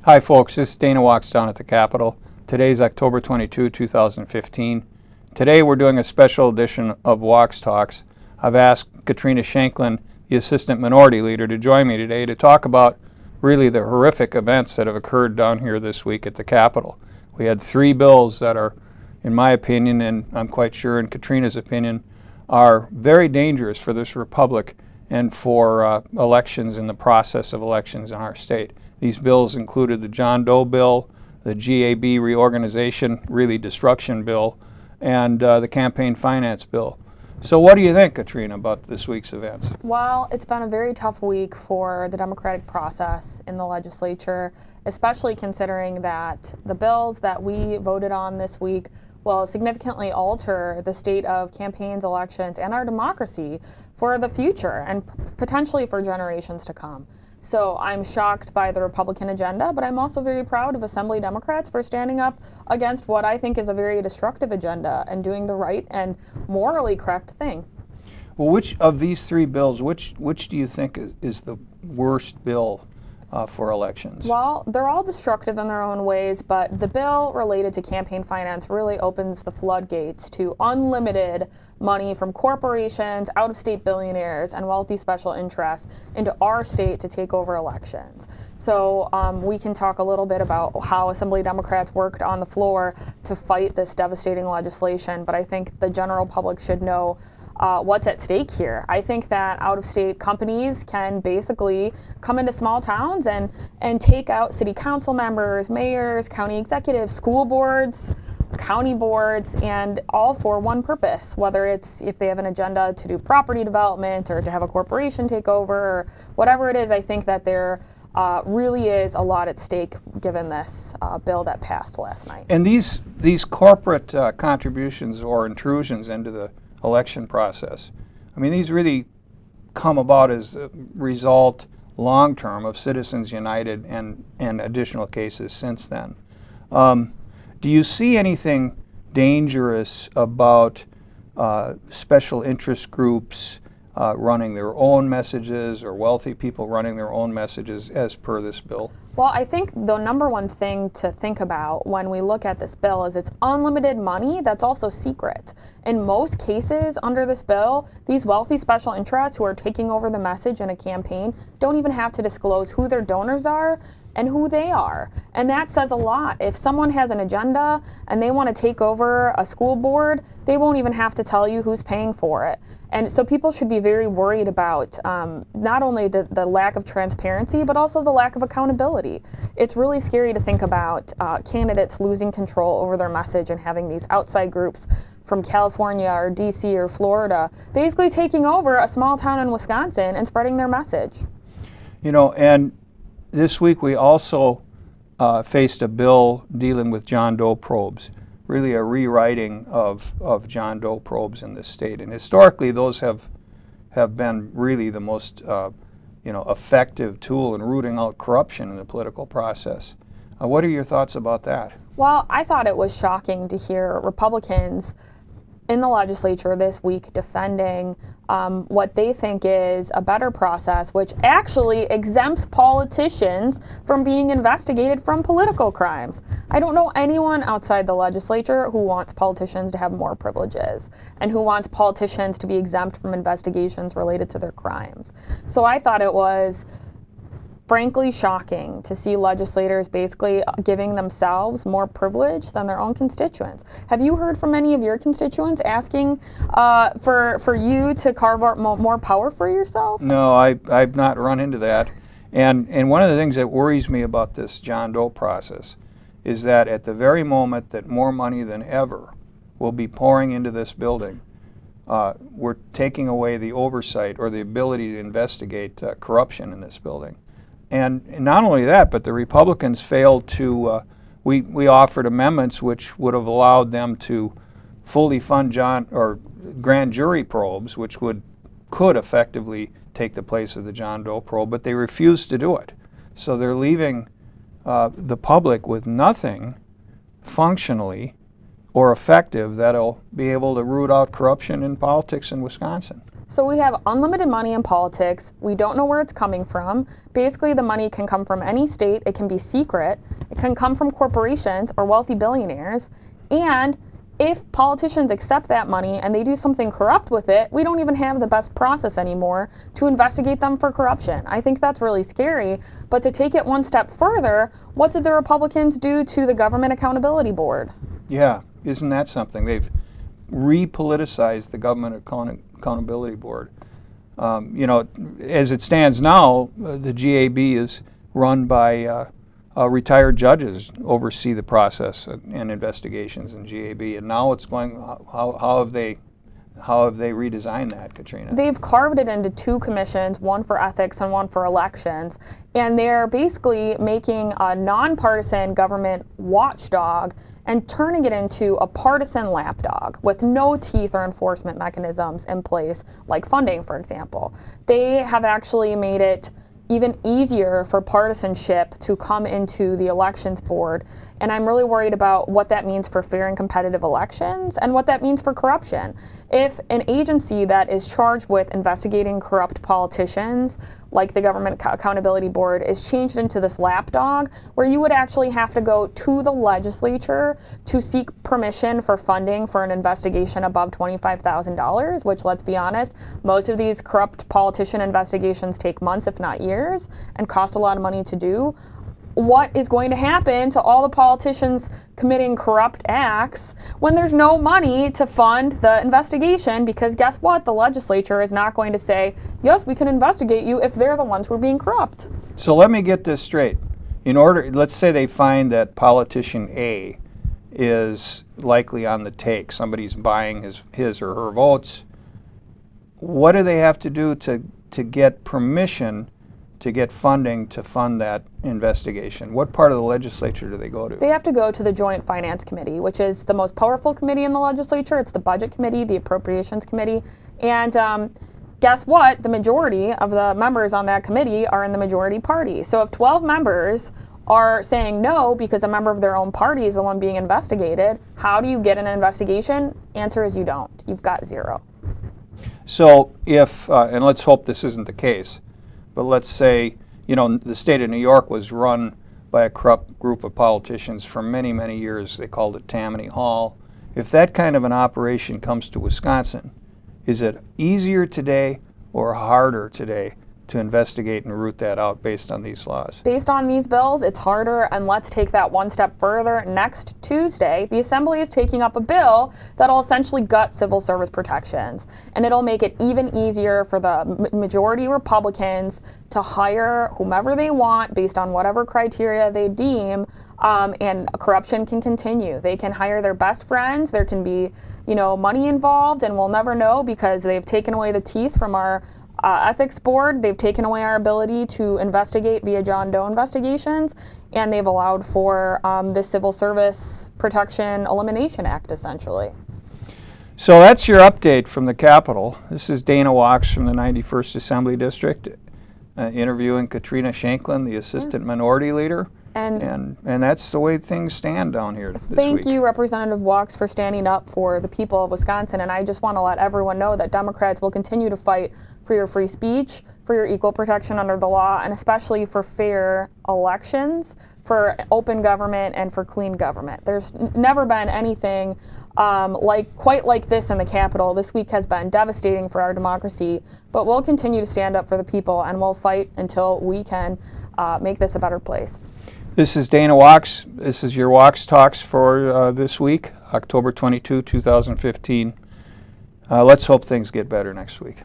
Hi folks, this is Dana Wachs down at the Capitol. Today's October 22, 2015. Today we're doing a special edition of Wachs Talks. I've asked Katrina Shankland, the Assistant Minority Leader, to join me today to talk about really the horrific events that have occurred down here this week at the Capitol. We had three bills that are, in my opinion, and I'm quite sure in Katrina's opinion, are very dangerous for this republic and for elections and the process of elections in our state. These bills included the John Doe bill, the GAB reorganization, really destruction bill, and the campaign finance bill. So what do you think, Katrina, about this week's events? Well, it's been a very tough week for the democratic process in the legislature, especially considering that the bills that we voted on this week will significantly alter the state of campaigns, elections, and our democracy for the future and potentially for generations to come. So I'm shocked by the Republican agenda, but I'm also very proud of Assembly Democrats for standing up against what I think is a very destructive agenda and doing the right and morally correct thing. Well, which of these three bills, which do you think is the worst bill for elections? Well, they're all destructive in their own ways, but the bill related to campaign finance really opens the floodgates to unlimited money from corporations, out-of-state billionaires, and wealthy special interests into our state to take over elections. So we can talk a little bit about how Assembly Democrats worked on the floor to fight this devastating legislation, but I think the general public should know what's at stake here. I think that out-of-state companies can basically come into small towns and take out city council members, mayors, county executives, school boards, county boards, and all for one purpose, whether it's if they have an agenda to do property development or to have a corporation take over or whatever it is. I think that there really is a lot at stake given this bill that passed last night. And these corporate contributions or intrusions into the election process, I mean, these really come about as a result long-term of Citizens United and additional cases since then. Do you see anything dangerous about special interest groups running their own messages or wealthy people running their own messages as per this bill? Well, I think the number one thing to think about when we look at this bill is it's unlimited money that's also secret. In most cases under this bill, these wealthy special interests who are taking over the message in a campaign don't even have to disclose who their donors are and who they are. And that says a lot. If someone has an agenda and they want to take over a school board, they won't even have to tell you who's paying for it. And so people should be very worried about not only the lack of transparency, but also the lack of accountability. It's really scary to think about candidates losing control over their message and having these outside groups from California or DC or Florida basically taking over a small town in Wisconsin and spreading their message. You know, and this week we also faced a bill dealing with John Doe probes, really a rewriting of John Doe probes in this state. And historically those have been really the most effective tool in rooting out corruption in the political process. What are your thoughts about that? Well, I thought it was shocking to hear Republicans in the legislature this week defending what they think is a better process, which actually exempts politicians from being investigated from political crimes. I don't know anyone outside the legislature who wants politicians to have more privileges and who wants politicians to be exempt from investigations related to their crimes. So I thought it was frankly shocking to see legislators basically giving themselves more privilege than their own constituents. Have you heard from any of your constituents asking for you to carve out more power for yourself? No, I've not run into that. And one of the things that worries me about this John Doe process is that at the very moment that more money than ever will be pouring into this building, we're taking away the oversight or the ability to investigate corruption in this building. And not only that, but the Republicans failed to, we offered amendments which would have allowed them to fully fund grand jury probes, which could effectively take the place of the John Doe probe, but they refused to do it. So they're leaving the public with nothing functionally or effective that'll be able to root out corruption in politics in Wisconsin. So we have unlimited money in politics. We don't know where it's coming from. Basically, the money can come from any state. It can be secret. It can come from corporations or wealthy billionaires. And if politicians accept that money and they do something corrupt with it, we don't even have the best process anymore to investigate them for corruption. I think that's really scary. But to take it one step further, what did the Republicans do to the Government Accountability Board? Yeah, isn't that something? They've repoliticized the Government Accountability Board. As it stands now, the GAB is run by retired judges oversee the process and investigations in GAB, and now it's going. How have they redesigned that, Katrina? They've carved it into two commissions, one for ethics and one for elections, and they're basically making a nonpartisan government watchdog and turning it into a partisan lapdog with no teeth or enforcement mechanisms in place, like funding, for example. They have actually made it even easier for partisanship to come into the elections board. And I'm really worried about what that means for fair and competitive elections and what that means for corruption. If an agency that is charged with investigating corrupt politicians, like the Government Accountability Board, is changed into this lapdog where you would actually have to go to the legislature to seek permission for funding for an investigation above $25,000, which, let's be honest, most of these corrupt politician investigations take months, if not years, and cost a lot of money to do. What is going to happen to all the politicians committing corrupt acts when there's no money to fund the investigation? Because guess what? The legislature is not going to say, yes, we can investigate you if they're the ones who are being corrupt. So let me get this straight. Let's say they find that politician A is likely on the take. Somebody's buying his or her votes. What do they have to do to get permission to get funding to fund that investigation? What part of the legislature do they go to? They have to go to the Joint Finance Committee, which is the most powerful committee in the legislature. It's the Budget Committee, the Appropriations Committee. And guess what? The majority of the members on that committee are in the majority party. So if 12 members are saying no because a member of their own party is the one being investigated, how do you get an investigation? Answer is you don't. You've got zero. So if, and let's hope this isn't the case, but let's say, the state of New York was run by a corrupt group of politicians for many, many years. They called it Tammany Hall. If that kind of an operation comes to Wisconsin, is it easier today or harder today to investigate and root that out based on these laws? Based on these bills, it's harder, and let's take that one step further. Next Tuesday, the Assembly is taking up a bill that'll essentially gut civil service protections, and it'll make it even easier for the majority Republicans to hire whomever they want based on whatever criteria they deem, and corruption can continue. They can hire their best friends. There can be, money involved, and we'll never know because they've taken away the teeth from our ethics board. They've taken away our ability to investigate via John Doe investigations, and they've allowed for the Civil Service Protection Elimination Act, essentially. So that's your update from the Capitol. This is Dana Wachs from the 91st Assembly District, interviewing Katrina Shankland, the Assistant Minority Leader. And that's the way things stand down here this week. Thank you, Representative Wachs, for standing up for the people of Wisconsin. And I just want to let everyone know that Democrats will continue to fight for your free speech, for your equal protection under the law, and especially for fair elections, for open government, and for clean government. There's never been anything quite like this in the Capitol. This week has been devastating for our democracy, but we'll continue to stand up for the people, and we'll fight until we can make this a better place. This is Dana Wachs. This is your Wachs Talks for this week, October 22, 2015. Let's hope things get better next week.